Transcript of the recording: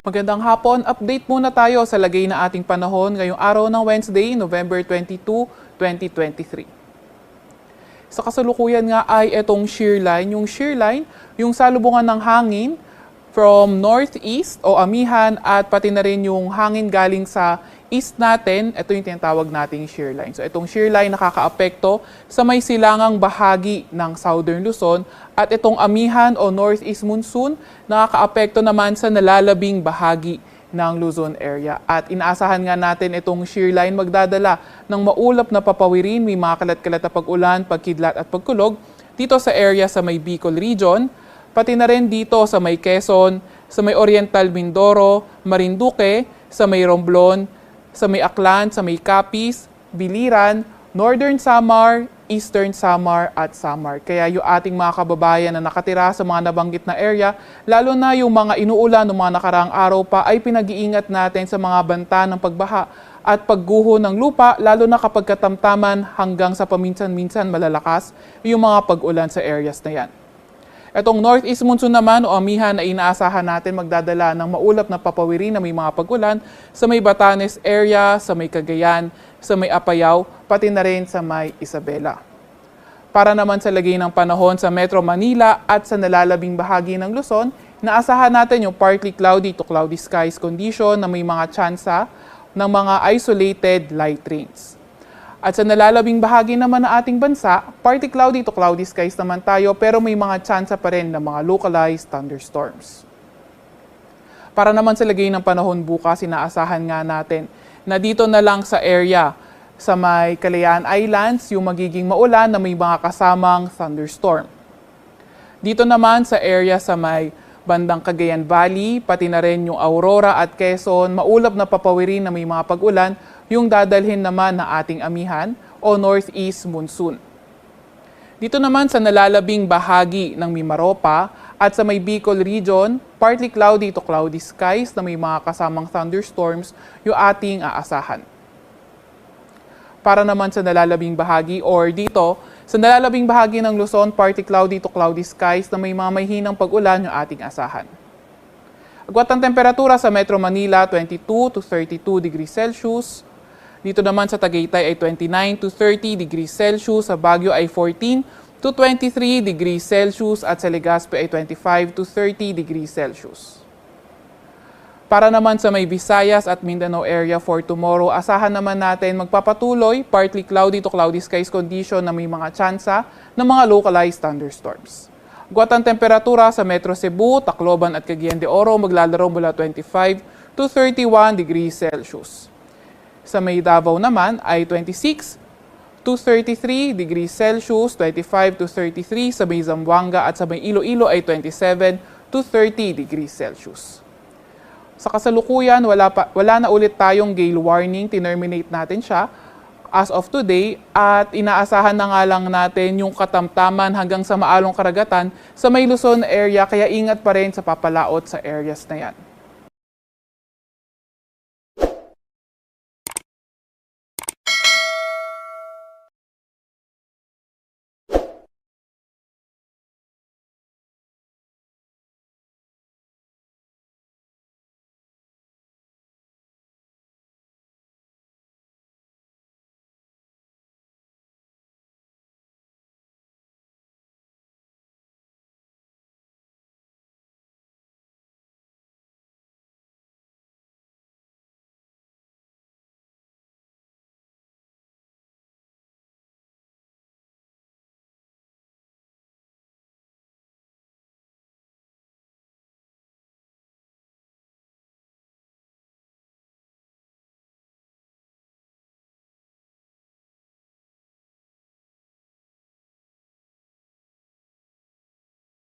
Magandang hapon, update muna tayo sa lagay na ating panahon ngayong araw ng Wednesday, November 22, 2023. Sa kasalukuyan nga ay itong shear line. Yung shear line, yung salubungan ng hangin from northeast o amihan at pati na rin yung hangin galing sa east natin, ito yung tinatawag nating shear line. So itong shear line nakakaapekto sa may silangang bahagi ng Southern Luzon at itong amihan o northeast monsoon nakakaapekto naman sa nalalabing bahagi ng Luzon area. At inaasahan nga natin itong shear line magdadala ng maulap na papawirin, may mga kalat-kalat na pag-ulan, pagkidlat at pagkulog dito sa area sa may Bicol region, pati na rin dito sa may Quezon, sa may Oriental Mindoro, Marinduque, sa may Romblon, sa may Aklan, sa may Capiz, Biliran, Northern Samar, Eastern Samar at Samar. Kaya yung ating mga kababayan na nakatira sa mga nabanggit na area, lalo na yung mga inuulan ng mga nakaraang araw pa ay pinag-iingat natin sa mga banta ng pagbaha at pagguho ng lupa, lalo na kapag katamtaman hanggang sa paminsan-minsan malalakas yung mga pag-ulan sa areas na yan. Itong northeast monsoon naman o amihan na inaasahan natin magdadala ng maulap na papawirin na may mga pag-ulan sa may Batanes area, sa may Cagayan, sa may Apayao, pati na rin sa may Isabela. Para naman sa lagay ng panahon sa Metro Manila at sa nalalabing bahagi ng Luzon, inaasahan natin yung partly cloudy to cloudy skies condition na may mga tsansa ng mga isolated light rains. At sa nalalabing bahagi naman ng ating bansa, partly cloudy to cloudy skies naman tayo pero may mga tsansa pa rin ng mga localized thunderstorms. Para naman sa lagay ng panahon bukas, inaasahan nga natin na dito na lang sa area sa may Kalayaan Islands yung magiging maulan na may mga kasamang thunderstorm. Dito naman sa area sa may bandang Cagayan Valley, pati na rin yung Aurora at Quezon, maulap na papawirin na may mga pag-ulan yung dadalhin naman na ating amihan o northeast monsoon. Dito naman sa nalalabing bahagi ng Mimaropa at sa may Bicol region, partly cloudy to cloudy skies na may mga kasamang thunderstorms yung ating aasahan. Para naman sa nalalabing bahagi or dito, sa nalalabing bahagi ng Luzon, partly cloudy to cloudy skies na may mga mahinang pag-ulan yung ating asahan. Agwat ang temperatura sa Metro Manila, 22 to 32 degrees Celsius. Dito naman sa Tagaytay ay 29 to 30 degrees Celsius, sa Baguio ay 14 to 23 degrees Celsius at sa Legazpi ay 25 to 30 degrees Celsius. Para naman sa may Visayas at Mindanao area for tomorrow, asahan naman natin magpapatuloy partly cloudy to cloudy skies condition na may mga tsansa ng mga localized thunderstorms. Agwat ang temperatura sa Metro Cebu, Tacloban at Cagayan de Oro maglalaro mula 25 to 31 degrees Celsius. Sa may Davao naman ay 26 to 33 degrees Celsius, 25 to 33 sa may Zamboanga at sa may Iloilo ay 27 to 30 degrees Celsius. Sa kasalukuyan, wala na ulit tayong gale warning, tinerminate natin siya as of today at inaasahan na nga lang natin yung katamtaman hanggang sa maalong karagatan sa may Luzon area kaya ingat pa rin sa papalaot sa areas na yan.